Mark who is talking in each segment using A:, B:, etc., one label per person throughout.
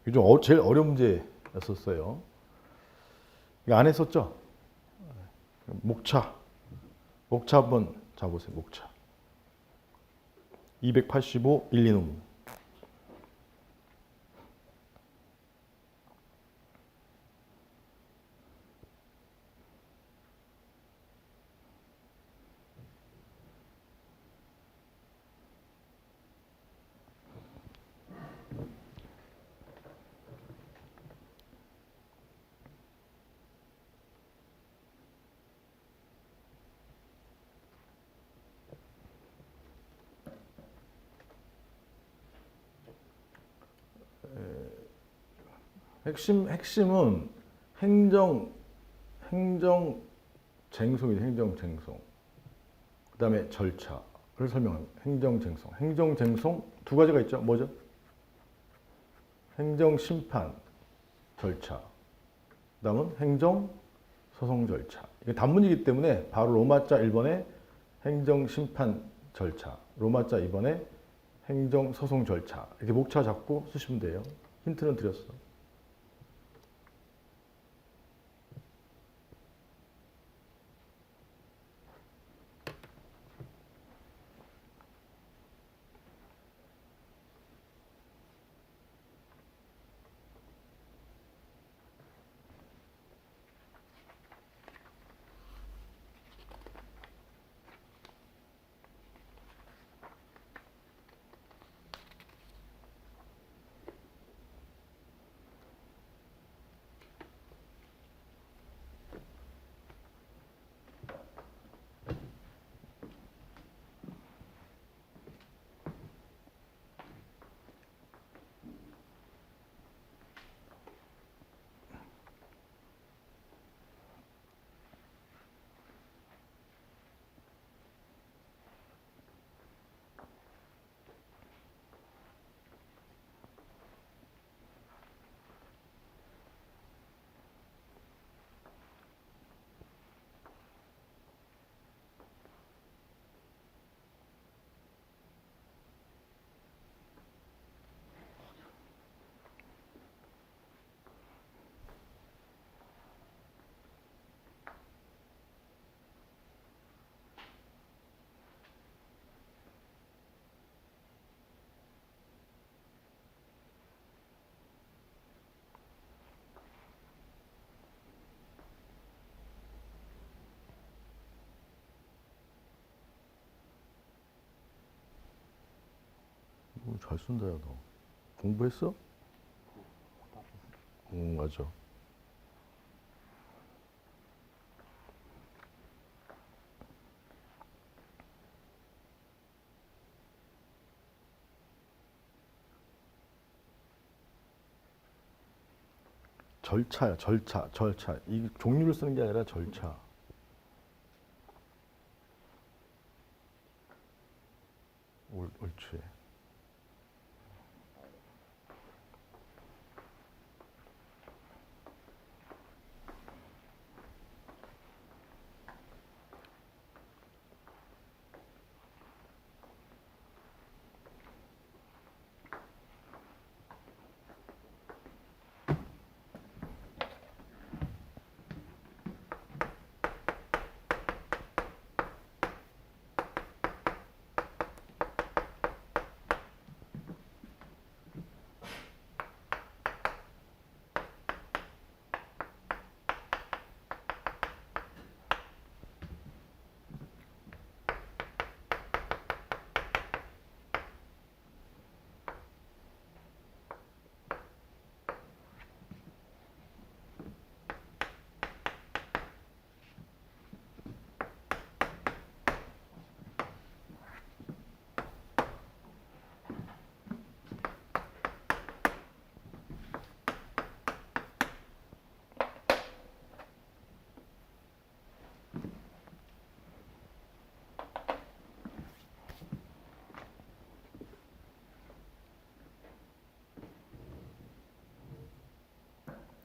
A: 이게 좀 제일 어려운 문제였었어요. 이거 안 했었죠? 목차. 목차 한번 잡으세요. 목차. 285, 1, 2는. 핵심은 행정쟁송이죠. 행정쟁송. 그 다음에 절차를 설명합니다. 행정쟁송. 행정쟁송 두 가지가 있죠. 뭐죠? 행정심판 절차. 그 다음은 행정소송 절차. 이게 단문이기 때문에 바로 로마자 1번에 행정심판 절차, 로마자 2번에 행정소송 절차. 이렇게 목차 잡고 쓰시면 돼요. 힌트는 드렸어. 잘 쓴다, 야, 너. 공부했어? 응, 맞아. 절차야, 절차. 이 종류를 쓰는 게 아니라 절차. 옳지.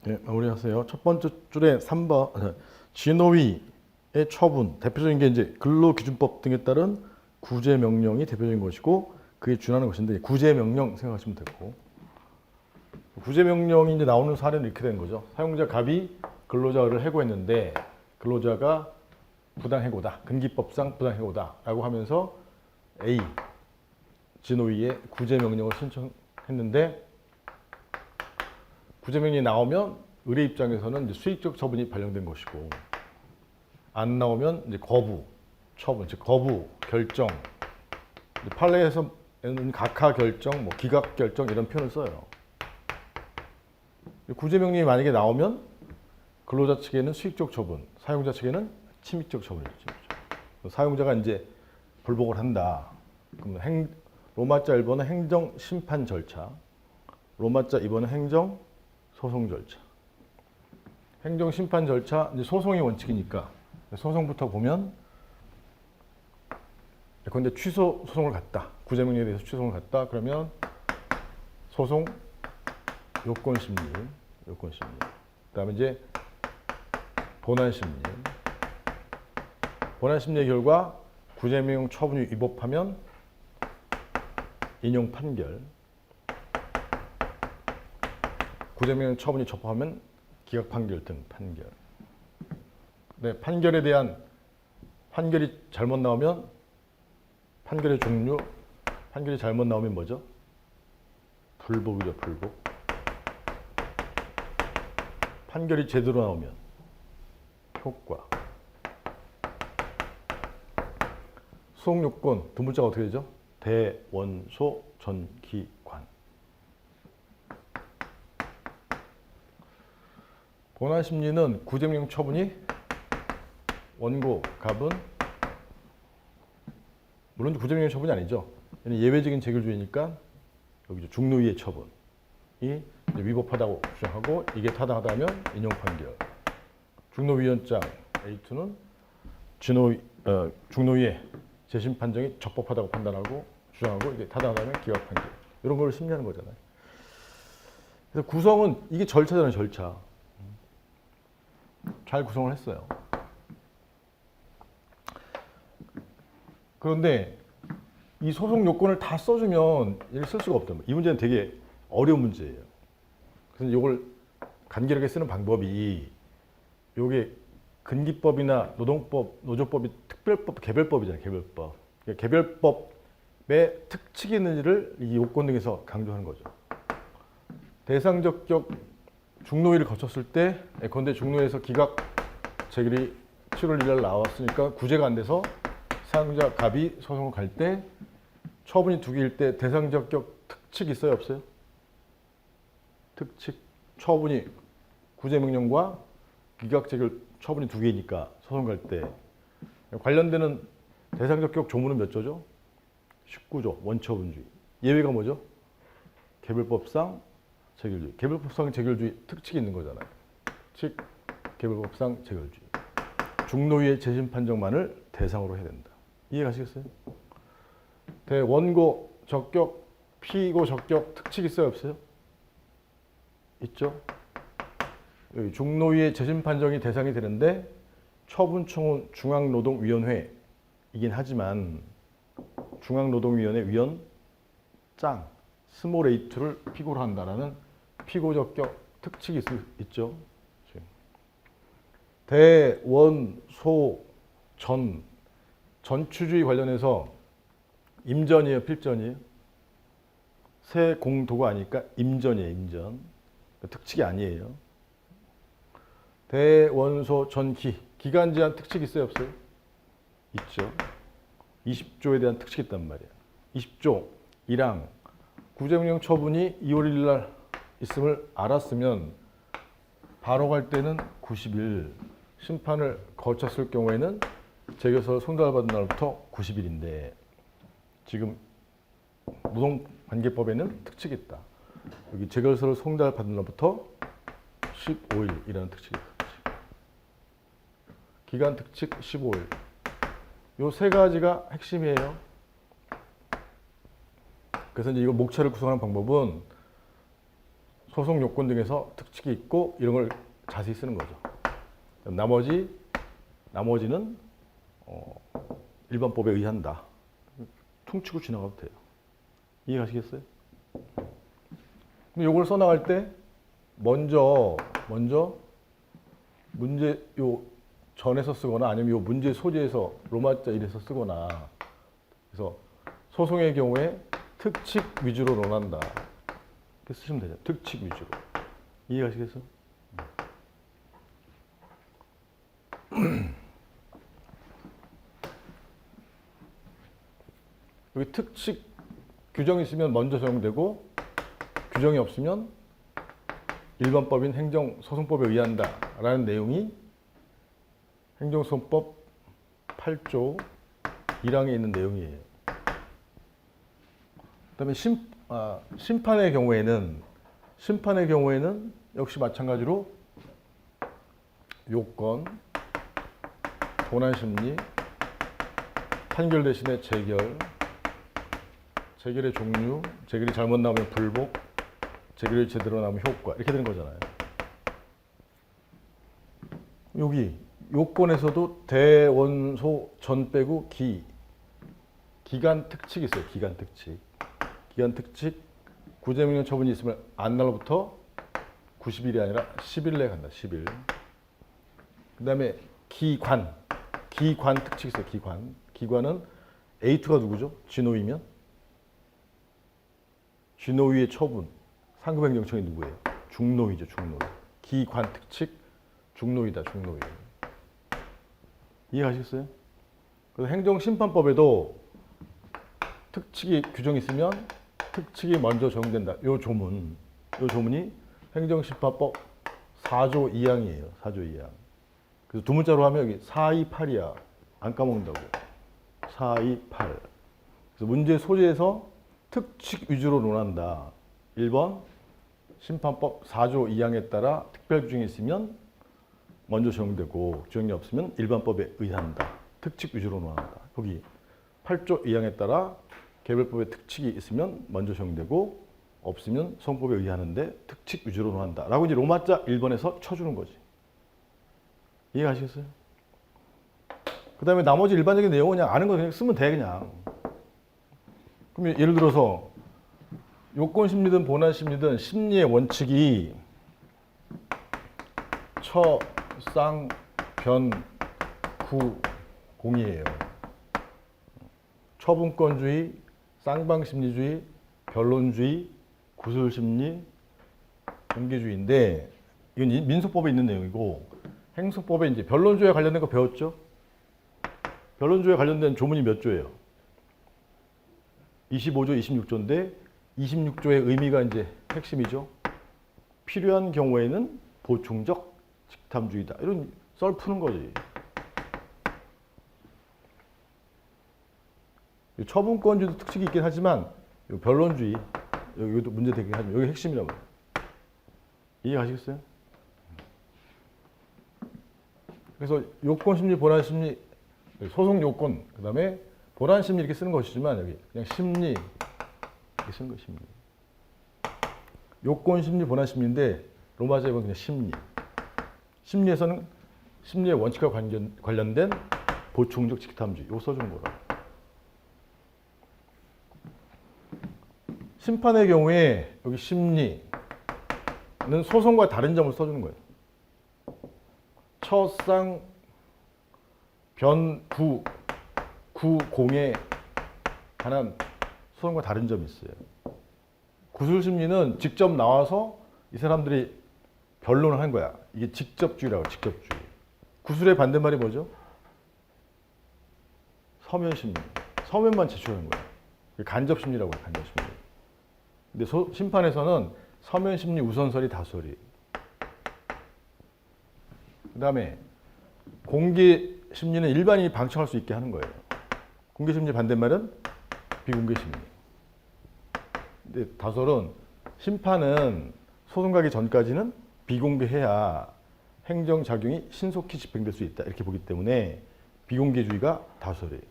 A: 네, 마무리하세요. 첫 번째 줄에 3번 진호위의 처분, 대표적인 게 이제 근로기준법 등에 따른 구제명령이 대표적인 것이고 그에 준하는 것인데 구제명령 생각하시면 되고 구제명령이 이제 나오는 사례는 이렇게 된 거죠. 사용자 갑이 근로자를 해고했는데 근로자가 부당해고다, 근기법상 부당해고다라고 하면서 A 진호위에 구제명령을 신청했는데 구제명령이 나오면 의뢰 입장에서는 이제 수익적 처분이 발령된 것이고 안 나오면 이제 거부 처분, 즉 거부 결정. 판례에서는 각하 결정, 뭐 기각 결정 이런 표현을 써요. 구제명령이 만약에 나오면 근로자 측에는 수익적 처분, 사용자 측에는 침입적 처분이죠. 사용자가 이제 불복을 한다. 그러면 로마자 1번은 행정 심판 절차, 로마자 2번은 행정 소송 절차. 행정 심판 절차, 이제 소송이 원칙이니까 소송부터 보면 그런데 취소 소송을 갔다. 구제명령에 대해서 취소를 갔다. 그러면 소송 요건 심리. 그다음에 이제 본안 심리. 본안 심리의 결과 구제명령 처분이 위법하면 인용 판결. 구제명령 처분이 적법하면 기각 판결 등 판결. 네, 판결에 대한 판결이 잘못 나오면 판결의 종류, 판결이 잘못 나오면 뭐죠? 불복이죠, 불복. 판결이 제대로 나오면 효과. 소송 요건 두 문자가 어떻게 되죠? 대원소 전기관. 본안 심리는 구제명령 처분이 원고 갑은 물론 구제명령 처분이 아니죠. 예외적인 재결주의니까 여기죠. 중노위의 처분이 위법하다고 주장하고 이게 타당하다면 인용 판결. 중노위원장 A2는 중노위의 재심 판정이 적법하다고 판단하고 주장하고 이게 타당하다면 기각 판결. 이런 걸 심리하는 거잖아요. 그래서 구성은 이게 절차잖아요, 절차. 잘 구성을 했어요. 그런데 이 소송 요건을 다 써주면 이렇게 쓸 수가 없단 말이에요. 이 문제는 되게 어려운 문제예요. 그래서 이걸 간결하게 쓰는 방법이 요게 근기법이나 노동법, 노조법이 특별법, 개별법이잖아요. 개별법. 그러니까 개별법의 특칙이 있는지를 이 요건 등에서 강조하는 거죠. 대상적격 중노위를 거쳤을 때 예컨대 중노위에서 기각 재결이 7월 1일 나왔으니까 구제가 안 돼서 사용자 갑이 소송을 갈 때 처분이 두 개일 때 대상적격 특칙이 있어요, 없어요? 특칙. 처분이 구제명령과 기각 재결 처분이 두 개니까 소송 갈 때 관련되는 대상적격 조문은 몇 조죠? 19조 원처분주의. 예외가 뭐죠? 개별법상 재결주의. 개별법상 재결주의 특칙이 있는 거잖아요. 즉 개별법상 재결주의. 중노위의 재심 판정만을 대상으로 해야 된다. 이해가시겠어요? 원고 적격, 피고 적격 특칙 있어요, 없어요? 있죠? 여기 중노위의 재심 판정이 대상이 되는데 처분청은 중앙노동위원회이긴 하지만 중앙노동위원회 위원 짱 스몰 A를 피고로 한다라는 피고 적격 특칙이 있죠. 대원소 전추주의 관련해서 임전이에요, 필전이에요? 새 공도가 아니니까 임전이에요, 임전. 특칙이 아니에요. 대원소 전기 기간 제한 특칙 있어요, 없어요? 있죠. 20조에 대한 특칙이 있단 말이에요. 20조 1항 구제명령 처분이 2월 1일 날 있음을 알았으면 바로 갈 때는 90일, 심판을 거쳤을 경우에는 재결서를 송달받은 날부터 90일인데 지금 노동관계법에는 특칙이 있다. 여기 재결서를 송달받은 날부터 15일이라는 특칙이 있다. 기간 특칙 15일. 요 세 가지가 핵심이에요. 그래서 이제 이거 목차를 구성하는 방법은 소송 요건 등에서 특칙이 있고 이런 걸 자세히 쓰는 거죠. 나머지는 일반법에 의한다. 퉁치고 지나가도 돼요. 이해가시겠어요? 근데 요걸 써나갈 때 먼저 문제 요 전에서 쓰거나 아니면 요 문제 소재에서 로마자 1에서 쓰거나 그래서 소송의 경우에 특칙 위주로 논한다. 이렇게 쓰시면 되죠. 특칙 위주로. 이해가시겠어요? 여기 특칙 규정이 있으면 먼저 적용되고 규정이 없으면 일반법인 행정소송법에 의한다 라는 내용이 행정소송법 8조 1항에 있는 내용이에요. 그 다음에 심판의 경우에는 역시 마찬가지로 요건, 본안심리, 판결 대신에 재결의 종류, 재결이 잘못 나오면 불복, 재결이 제대로 나오면 효과 이렇게 되는 거잖아요. 여기 요건에서도 대원소 전 빼고 기간 특칙이 있어요. 기간 특칙 구제명령 처분이 있으면 안날로부터 90일이 아니라 10일 내에 간다. 10일. 그 다음에 기관 특칙이 있어요. 기관은 A2가 누구죠? 진호위면 진호위의 처분 상급행정청이 누구예요? 중노위죠. 기관 특칙 중노위다. 이해하시겠어요? 그래서 행정심판법에도 특칙이 규정이 있으면 특칙이 먼저 적용된다. 요 조문이 행정심판법 4조 2항이에요. 4조 2항. 그래서 두 문자로 하면 여기 428이야. 안 까먹는다고. 428. 그래서 문제 소재에서 특칙 위주로 논한다. 1번 심판법 4조 2항에 따라 특별 규정이 있으면 먼저 적용되고 규정이 없으면 일반법에 의한다. 특칙 위주로 논한다. 여기 8조 2항에 따라 개별법에 특칙이 있으면 먼저 적용되고 없으면 소송법에 의하는데 특칙 위주로 논한다. 라고 이제 로마자 1번에서 쳐주는 거지. 이해가시겠어요? 그 다음에 나머지 일반적인 내용은 그냥 아는 거 그냥 쓰면 돼, 그냥. 그럼 예를 들어서 요건심리든 본안심리든 심리의 원칙이 처, 쌍, 변, 구, 공이에요. 처분권주의, 쌍방심리주의, 변론주의, 구술심리, 공개주의인데 이건 민소법에 있는 내용이고 행소법에 이제 변론주의에 관련된 거 배웠죠? 변론주의에 관련된 조문이 몇 조예요? 25조, 26조인데 26조의 의미가 이제 핵심이죠. 필요한 경우에는 보충적 직탐주의다. 이런 썰 푸는 거지. 처분권주의도 특징이 있긴 하지만 변론주의 여기도 문제되긴 하지만 여기 핵심이라고. 이해가시겠어요? 그래서 요건심리, 본안심리, 소송요건, 그 다음에 본안심리 이렇게 쓰는 것이지만 여기 그냥 심리 이렇게 쓰는 거 심리. 요건심리, 본안심리인데 로마자에 보면 그냥 심리. 심리에서는 심리의 원칙과 관련된 보충적 직탐주의 이거 써주는 거라. 심판의 경우에 여기 심리는 소송과 다른 점을 써주는 거예요. 처쌍 변 구 공에 관한 소송과 다른 점이 있어요. 구술심리는 직접 나와서 이 사람들이 변론을 한 거야. 이게 직접주의라고. 직접주의. 구술의 반대말이 뭐죠? 서면심리. 서면만 제출하는 거야. 간접심리라고 해요. 간접심리. 근데 심판에서는 서면심리 우선설이 다설이. 그 다음에 공개심리는 일반인이 방청할 수 있게 하는 거예요. 공개심리 반대말은 비공개심리. 근데 다설은 심판은 소송 가기 전까지는 비공개해야 행정작용이 신속히 집행될 수 있다. 이렇게 보기 때문에 비공개주의가 다설이에요.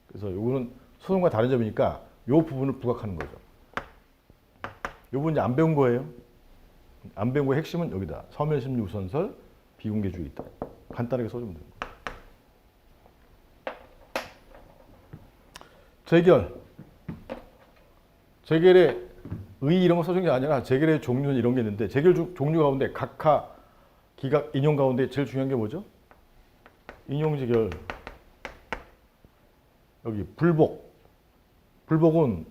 A: 그래서 요거는 소송과 다른 점이니까 요 부분을 부각하는 거죠. 요 부분 이제 안 배운 거예요. 안 배운 거의 핵심은 여기다. 서면심리 우선설, 비공개주의 있다. 간단하게 써주면 됩니다. 재결의 의 이런 거 써준 게 아니라 재결의 종류는 이런 게 있는데 재결 종류 가운데 각하, 기각, 인용 가운데 제일 중요한 게 뭐죠? 인용재결. 여기 불복. 불복은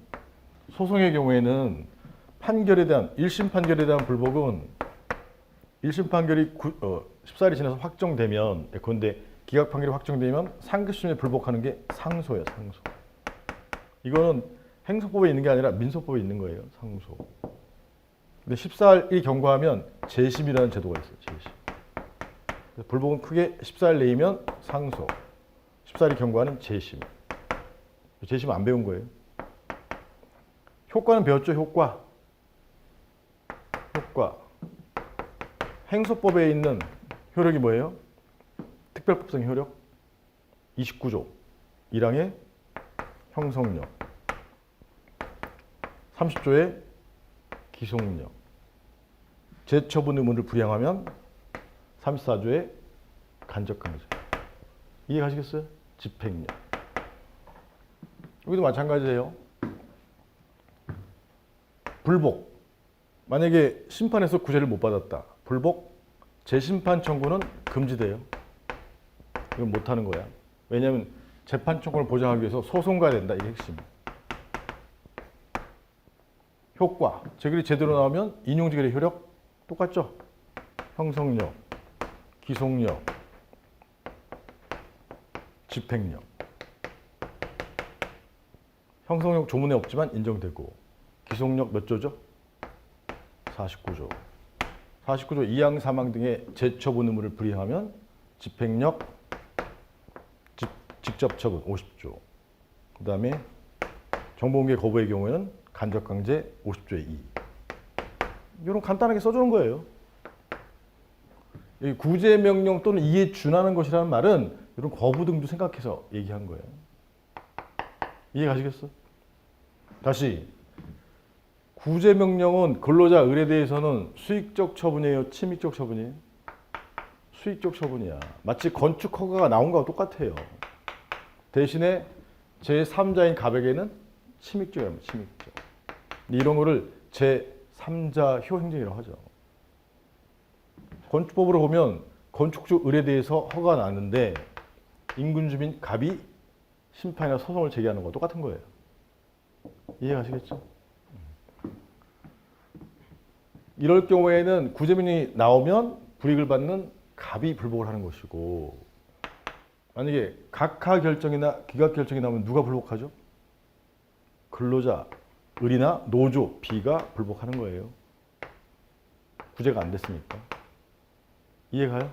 A: 소송의 경우에는 판결에 대한 1심 판결에 대한 불복은 1심 판결이 14일이 지나서 확정되면 그런데 기각 판결이 확정되면 상급심에 불복하는 게 상소예요. 상소. 이거는 행소법에 있는 게 아니라 민소법에 있는 거예요. 상소. 근데 14일이 경과하면 재심이라는 제도가 있어요. 재심. 그래서 불복은 크게 14일 내이면 상소. 14일이 경과하는 재심. 재심 안 배운 거예요. 효과는 배웠죠. 효과. 효과. 행소법에 있는 효력이 뭐예요? 특별법상 효력 29조 1항의 형성력 30조의 기속력 재처분 의무를 불이행하면 34조의 간접강제 이해 가시겠어요? 집행력 여기도 마찬가지예요. 불복 만약에 심판에서 구제를 못 받았다. 불복 재심판 청구는 금지돼요. 이건 못하는 거야. 왜냐하면 재판 청구를 보장하기 위해서 소송 가야 된다. 이게 핵심. 효과. 재결이 제대로 나오면 인용재결의 효력 똑같죠? 형성력, 기속력, 집행력. 형성력 조문에 없지만 인정되고 기속력 몇 조죠? 49조. 49조 2항 3항 등의 재처분 의무를 불이행하면 집행력, 직접 처분 50조. 그 다음에 정보공개 거부의 경우에는 간접강제 50조의 2. 이런 간단하게 써주는 거예요. 이 구제명령 또는 이에 준하는 것이라는 말은 이런 거부 등도 생각해서 얘기한 거예요. 이해 가시겠어? 다시 구제명령은 근로자 을에 대해서는 수익적 처분이에요? 침익적 처분이에요? 수익적 처분이야. 마치 건축 허가가 나온 거와 똑같아요. 대신에 제3자인 갑에게는 침익적이랍니다. 침익적. 이런 거를 제3자 효행정이라고 하죠. 건축법으로 보면 건축주 을에 대해서 허가가 나는데 인근주민 갑이 심판이나 소송을 제기하는 거와 똑같은 거예요. 이해가시겠죠? 이럴 경우에는 구제명령이 나오면 불이익을 받는 갑이 불복을 하는 것이고 만약에 각하 결정이나 기각 결정이 나오면 누가 불복하죠? 근로자 을이나 노조 B가 불복하는 거예요. 구제가 안 됐으니까. 이해가요?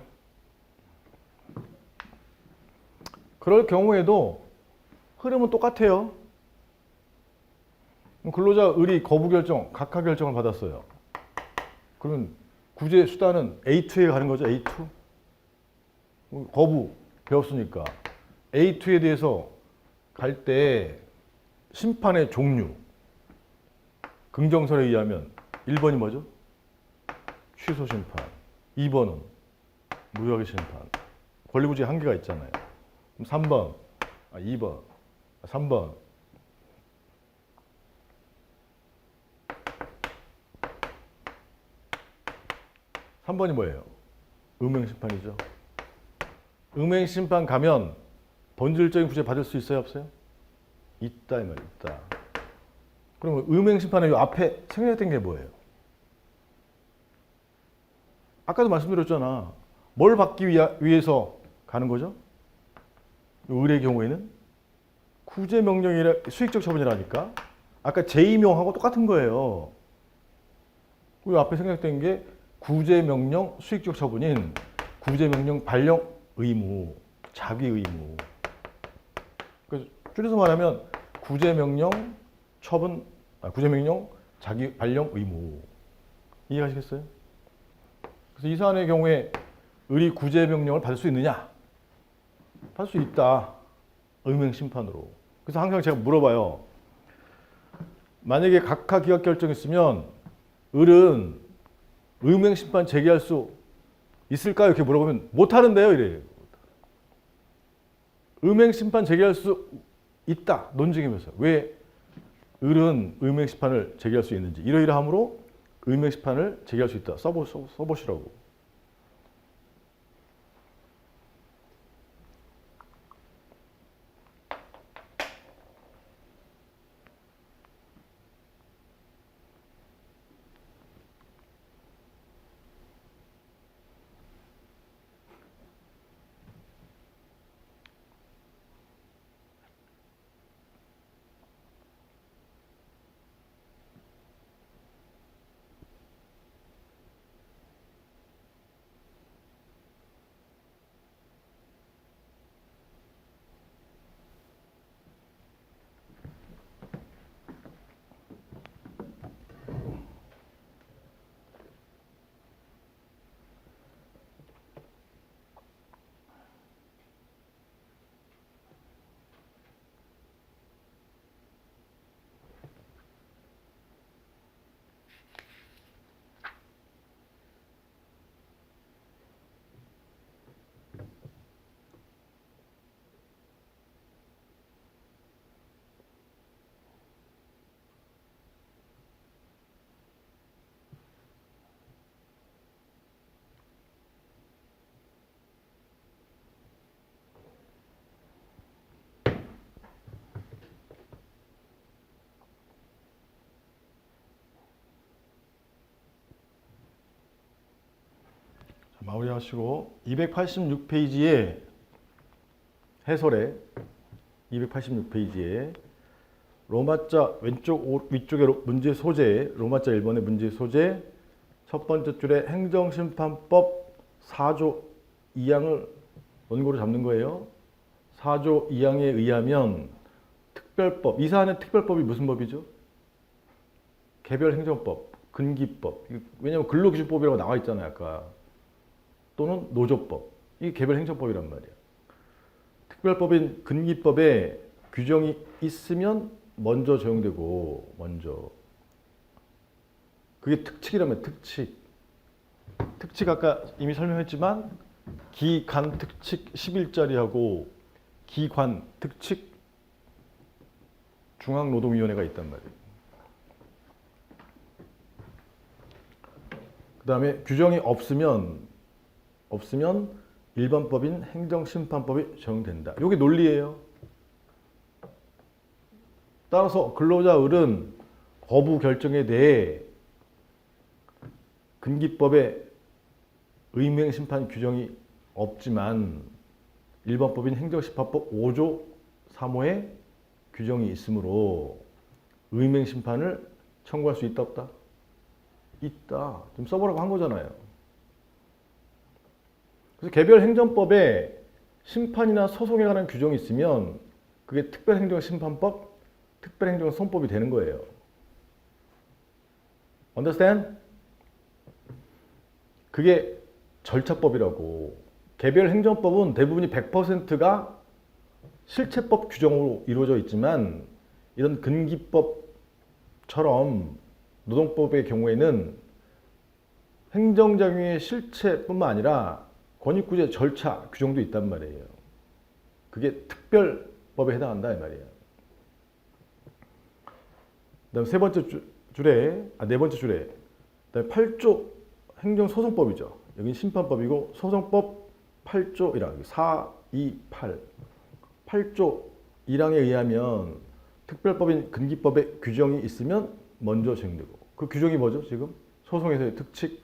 A: 그럴 경우에도 흐름은 똑같아요. 근로자 을이 거부 결정, 각하 결정을 받았어요. 그러면 구제 수단은 A2에 가는 거죠. A2. 거부 배웠으니까 A2에 대해서 갈 때 심판의 종류 긍정설에 의하면 1번이 뭐죠? 취소 심판. 2번은 무효하게 심판. 권리구제 한계가 있잖아요. 그럼 3번, 2번, 3번. 3번이 뭐예요? 음행심판이죠. 음행심판 가면 본질적인 구제 받을 수 있어요? 없어요? 있다 이 말이에요. 있다. 그러면 음행심판의 앞에 생략된 게 뭐예요? 아까도 말씀드렸잖아. 뭘 받기 위해서 가는 거죠? 을의 경우에는 구제명령이라 수익적 처분이라니까. 아까 제2명하고 똑같은 거예요. 그 앞에 생략된 게 구제명령 수익적 처분인 구제명령 발령 의무, 자기 의무. 그래서 줄여서 말하면 구제명령 처분, 구제명령 자기 발령 의무. 이해가시겠어요? 그래서 이 사안의 경우에 을이 구제명령을 받을 수 있느냐? 받을 수 있다. 음행심판으로. 그래서 항상 제가 물어봐요. 만약에 각하 기각 결정이 있으면 을은 음행심판 제기할 수 있을까요? 이렇게 물어보면 못하는데요. 이래요. 음행심판 제기할 수 있다. 논증이면서. 왜? 을은 의무행심판을 제기할 수 있는지 이러이러함으로 의무행심판을 제기할 수 있다. 써보시라고. 마무리하시고 286페이지에 해설에 286페이지에 로마자 왼쪽 위쪽에 문제 소재 로마자 1번의 문제 소재 첫 번째 줄에 행정심판법 4조 2항을 원고로 잡는 거예요. 4조 2항에 의하면 특별법, 이 사안의 특별법이 무슨 법이죠? 개별행정법, 근기법. 왜냐하면 근로기준법이라고 나와 있잖아요. 아까. 또는 노조법. 이게 개별행정법이란 말이야. 특별법인 근기법에 규정이 있으면 먼저 적용되고 먼저. 그게 특칙이라면 특칙. 특칙 아까 이미 설명했지만 기간 특칙 10일짜리하고 기관 특칙 중앙노동위원회가 있단 말이에요. 그 다음에 규정이 없으면 일반법인 행정심판법이 적용된다. 이게 논리예요. 따라서 근로자 을은 거부 결정에 대해 근기법에 의무행심판 규정이 없지만 일반법인 행정심판법 5조 3호에 규정이 있으므로 의무행심판을 청구할 수 있다 없다? 있다. 좀 써보라고 한 거잖아요. 그래서 개별행정법에 심판이나 소송에 관한 규정이 있으면 그게 특별행정심판법, 특별행정소송법이 되는 거예요. Understand? 그게 절차법이라고. 개별행정법은 대부분이 100%가 실체법 규정으로 이루어져 있지만 이런 근기법처럼 노동법의 경우에는 행정작용의 실체뿐만 아니라 권익구제 절차 규정도 있단 말이에요. 그게 특별법에 해당한다 이 말이에요. 그다음 네 번째 줄에 그다음에 8조 행정소송법이죠. 여기 심판법이고 소송법 8조이랑 4, 2, 8 8조 1항에 의하면 특별법인 근기법에 규정이 있으면 먼저 적용되고 그 규정이 뭐죠? 지금 소송에서의 특칙,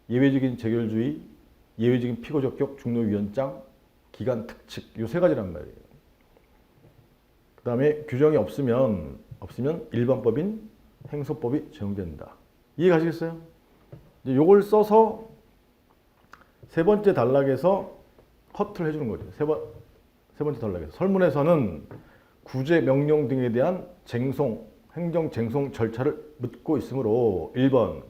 A: 예외적인 재결주의, 예외적인 피고적격 중노위원장, 기간 특칙 이 세 가지란 말이에요. 그 다음에 규정이 없으면 일반법인 행소법이 적용된다. 이해 가시겠어요? 이제 요걸 써서 세 번째 단락에서 커트를 해주는 거죠. 세 번째 단락에서 설문에서는 구제 명령 등에 대한 행정쟁송 절차를 묻고 있으므로 1번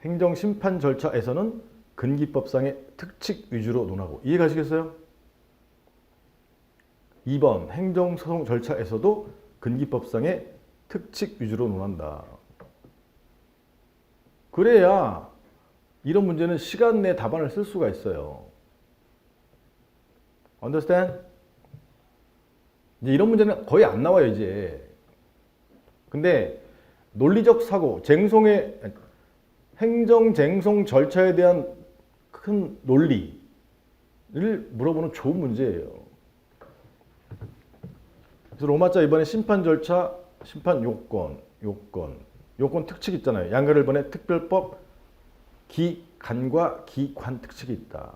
A: 행정심판 절차에서는 근기법상의 특칙 위주로 논하고 이해 가시겠어요? 2번 행정소송 절차에서도 근기법상의 특칙 위주로 논한다. 그래야 이런 문제는 시간 내에 답안을 쓸 수가 있어요. Understand? 이제 이런 문제는 거의 안 나와요, 이제. 근데 논리적 사고, 행정쟁송 절차에 대한 큰 논리를 물어보는 좋은 문제예요. 그래서 로마자 이번에 심판 절차, 심판 요건 특칙 있잖아요. 양가를 번의 특별법 기간과 기관 특칙이 있다.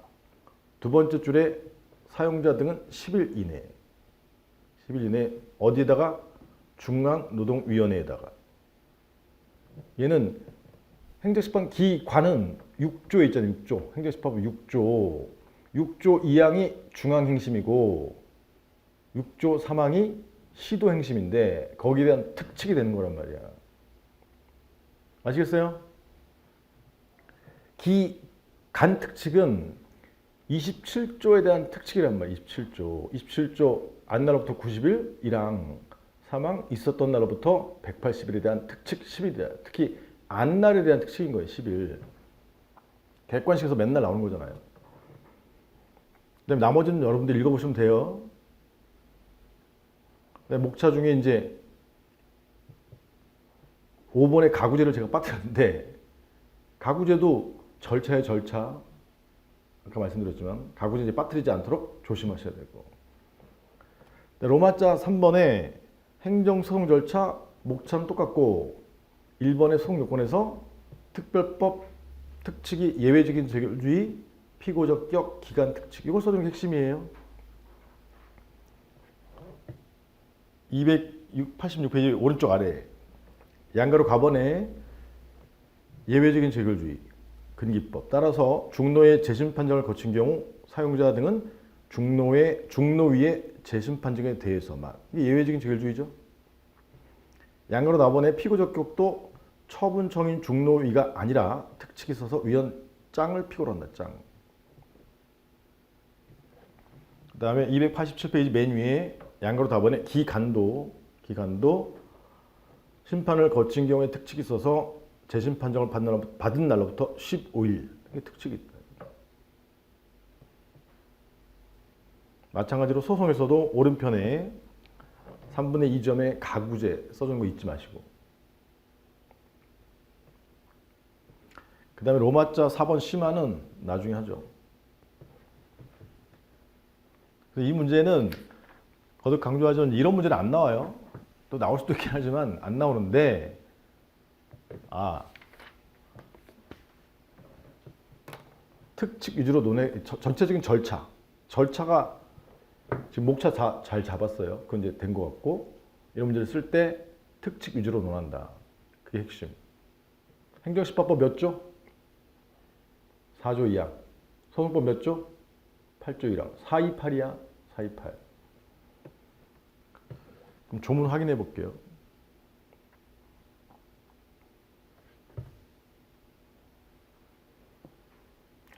A: 두 번째 줄에 사용자 등은 10일 이내. 10일 이내 어디에다가? 중앙노동위원회에다가. 얘는 행정심판 기관은 6조에 있잖아요. 6조. 행정심판법 6조. 6조 2항이 중앙행심이고 6조 3항이 시도행심인데 거기에 대한 특칙이 되는 거란 말이야. 아시겠어요? 기간 특칙은 27조에 대한 특칙이란 말이야. 27조. 27조 안날로부터 90일 1항 3항 있었던 날로부터 180일에 대한 특칙 10일이다. 특히 안날에 대한 특칙인 거예요. 10일. 객관식에서 맨날 나오는 거잖아요. 그다음에 나머지는 여러분들 읽어보시면 돼요. 목차 중에 이제 5번의 가구제를 제가 빠뜨렸는데 가구제도 절차의 절차 아까 말씀드렸지만 가구제 이제 빠뜨리지 않도록 조심하셔야 되고 로마자 3번에 행정소송 절차 목차는 똑같고 1번의 소송요건에서 특별법 특칙이 예외적인 재결주의 피고적 격 기간 특칙 이걸 써주는 게 핵심이에요. 286페이지 오른쪽 아래 양가로 과번에 예외적인 재결주의 근기법 따라서 중노의 재심 판정을 거친 경우 사용자 등은 중노위의 재심 판정에 대해서만 이게 예외적인 재결주의죠. 양가로 나번에 피고적 격도 처분청인 중노위가 아니라 특칙이 있어서 위원 짱을 피고로 한다. 짱. 그 다음에 287페이지 맨 위에 양가로 답안에 기간도 심판을 거친 경우에 특칙이 있어서 재심 판정을 받은 날로부터 15일 이게 특칙이 있다. 마찬가지로 소송에서도 오른편에 3분의 2점의 가구제 써준 거 잊지 마시고 그 다음에 로마자 4번 심화는 나중에 하죠. 이 문제는 거듭 강조하지만 이런 문제는 안 나와요. 또 나올 수도 있긴 하지만 안 나오는데 특칙 위주로 전체적인 절차가 지금 목차 잘 잡았어요. 그건 이제 된 것 같고 이런 문제를 쓸 때 특칙 위주로 논한다. 그게 핵심. 행정심판법 몇 조? 4조 2항. 소송법 몇 조? 8조 1항. 428이야. 428. 그럼 조문 확인해 볼게요.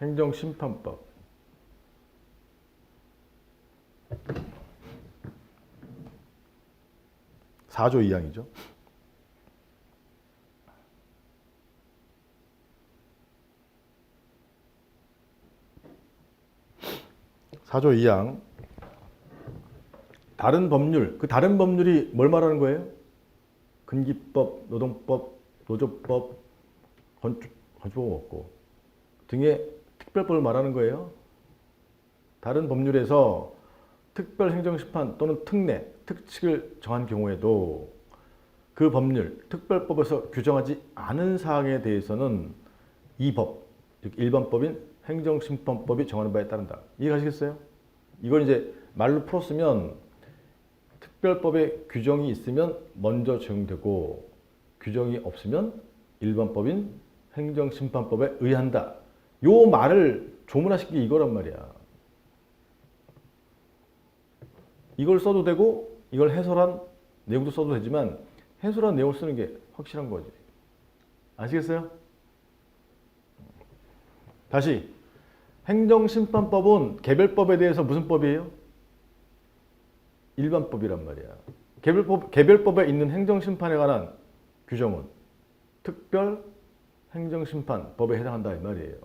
A: 행정심판법 4조 2항이죠. 사조 2항 다른 법률, 그 다른 법률이 뭘 말하는 거예요? 근기법, 노동법, 노조법, 건축법 없고 등의 특별법을 말하는 거예요. 다른 법률에서 특별행정심판 또는 특례, 특칙을 정한 경우에도 그 법률, 특별법에서 규정하지 않은 사항에 대해서는 이 법, 즉 일반법인 행정심판법이 정하는 바에 따른다. 이해가시겠어요? 이걸 이제 말로 풀었으면 특별법에 규정이 있으면 먼저 적용되고 규정이 없으면 일반법인 행정심판법에 의한다. 요 말을 조문화시킨 게 이거란 말이야. 이걸 써도 되고 이걸 해설한 내용도 써도 되지만 해설한 내용을 쓰는 게 확실한 거지. 아시겠어요? 다시 행정심판법은 개별법에 대해서 무슨 법이에요? 일반법이란 말이야. 개별법에 있는 행정심판에 관한 규정은 특별 행정심판법에 해당한다 이 말이에요.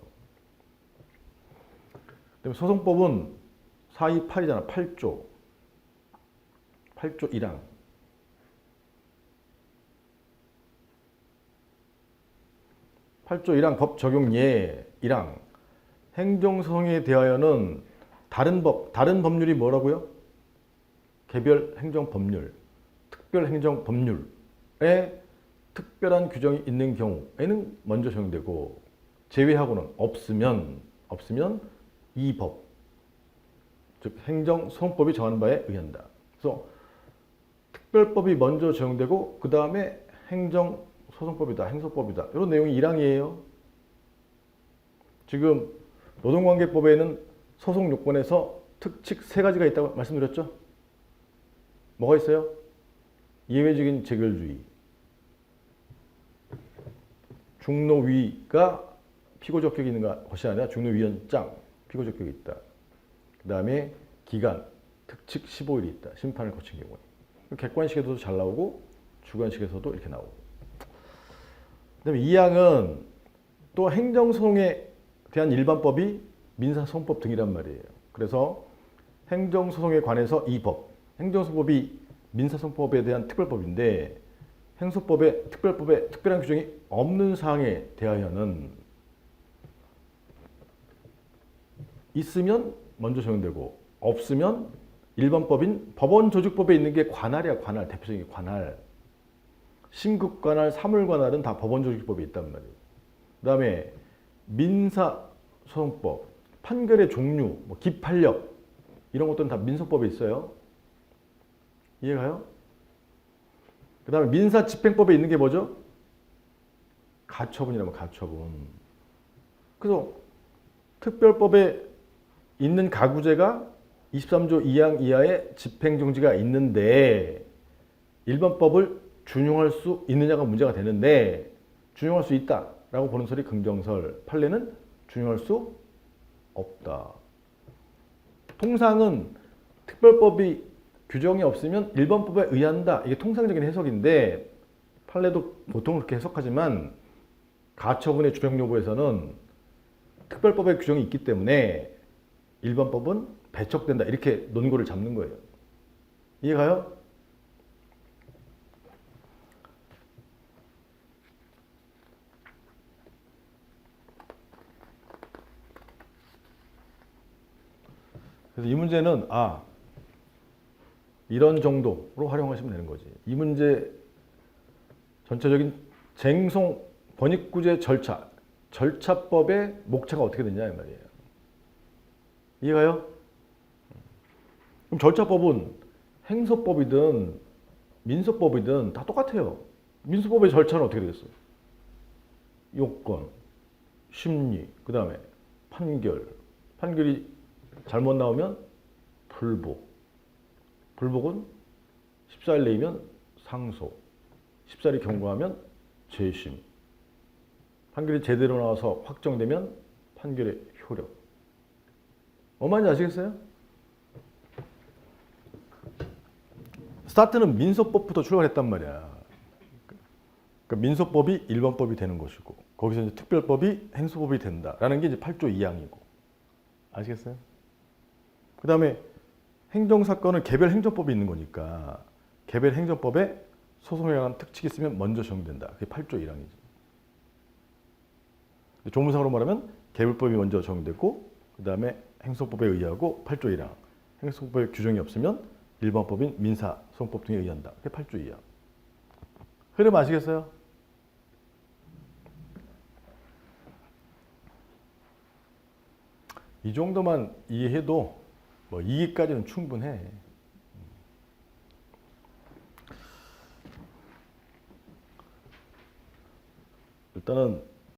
A: 그다음에 소송법은 428이잖아. 8조 1항. 8조 1항 법 적용 예 1항 행정소송에 대하여는 다른 법률이 뭐라고요? 개별 행정법률, 특별 행정법률에 특별한 규정이 있는 경우에는 먼저 적용되고 제외하고는 없으면 이 법, 즉 행정소송법이 정하는 바에 의한다. 그래서 특별법이 먼저 적용되고 그 다음에 행정소송법이다, 행소법이다. 이런 내용이 1항이에요. 지금 노동관계법에는 소송 요건에서 특칙 3가지가 있다고 말씀드렸죠? 뭐가 있어요? 예외적인 재결주의, 중노위가 피고적격이 있는 것이 아니라 중노위원장 피고적격이 있다. 그 다음에 기간, 특칙 15일이 있다. 심판을 거친 경우에. 객관식에서도 잘 나오고 주관식에서도 이렇게 나오고. 그 다음에 2항은 또 행정소송에 대한 일반법이 민사소송법 등이란 말이에요. 그래서 행정소송에 관해서 이 법, 행정소송법이 민사소송법에 대한 특별법인데 행소법에 특별법에 특별한 규정이 없는 사항에 대하여는 있으면 먼저 적용되고 없으면 일반법인 법원조직법에 있는 게 관할이야. 관할. 대표적인 게 관할. 심급관할, 사물관할은 다 법원조직법에 있단 말이에요. 그 다음에 민사소송법, 판결의 종류, 뭐 기판력 이런 것들은 다 민소법에 있어요. 이해가요? 그 다음에 민사집행법에 있는 게 뭐죠? 가처분이라면 가처분. 그래서 특별법에 있는 가구제가 23조 2항 이하의 집행정지가 있는데 일반법을 준용할 수 있느냐가 문제가 되는데 준용할 수 있다라고 보는 설이 긍정설, 판례는 준용할 수 없다. 통상은 특별법이 규정이 없으면 일반법에 의한다. 이게 통상적인 해석인데 판례도 보통 그렇게 해석하지만 가처분의 주력 여부에서는 특별법의 규정이 있기 때문에 일반법은 배척된다. 이렇게 논고를 잡는 거예요. 이해가요? 그래서 이 문제는 이런 정도로 활용하시면 되는 거지. 이 문제 전체적인 쟁송 권익구제 절차법의 목차가 어떻게 되냐 이 말이에요. 이해가요? 그럼 절차법은 행소법이든 민소법이든 다 똑같아요. 민소법의 절차는 어떻게 되겠어요? 요건, 심리, 그 다음에 판결이 잘못 나오면 불복. 불복은 14일 내이면 상소. 14일이 경과하면 재심. 판결이 제대로 나와서 확정되면 판결의 효력. 말인지 아시겠어요? 스타트는 민소법부터 출발했단 말이야. 그러니까 민소법이 일반법이 되는 것이고 거기서 이제 특별법이 행소법이 된다라는 게 이제 8조 2항이고. 아시겠어요? 그 다음에 행정사건은 개별 행정법이 있는 거니까 개별 행정법에 소송에 관한 특칙이 있으면 먼저 적용된다. 그게 8조 1항이지. 조문상으로 말하면 개별법이 먼저 적용됐고 그 다음에 행소법에 의하고 8조 1항. 행소법에 규정이 없으면 일반법인 민사소송법 등에 의한다. 그게 8조 2항. 흐름 아시겠어요? 이 정도만 이해해도 뭐 2기까지는 충분해. 일단은